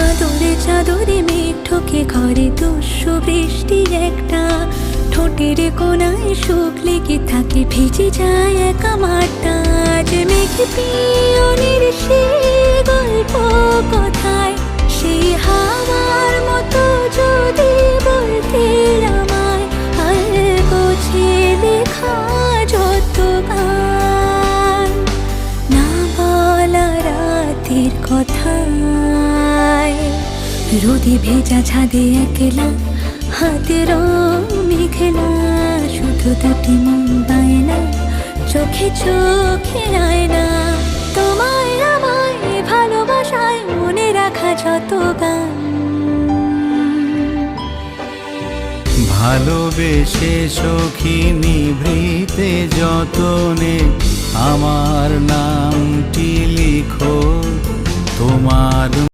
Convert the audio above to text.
আদরে চাদরে মেঘ ঠোকে ঘরে দুঃস্ব বৃষ্টি একটা, ঠোঁটের কোনায় সুখ লেগে থাকে ভিজে যায় একা মাঠটা। আজ মেঘ পিয়নের সে গল্প কথায়, সেই হাওয়ার মতো যদি বলতে আমায়, আর গোছে লেখা যত গান না বলা রাতের কথায়। রোদে ভেজা ছাদে একলা হাতের মেঘলা, শুধু দুটি মন বায়না চোখে চোখে আয়না। তোমায় আমায় ভালোবাসায় মনে রাখা যত গান। ভালোবেসে সখী নিভৃতে যতনে আমার নামটি লিখো তোমার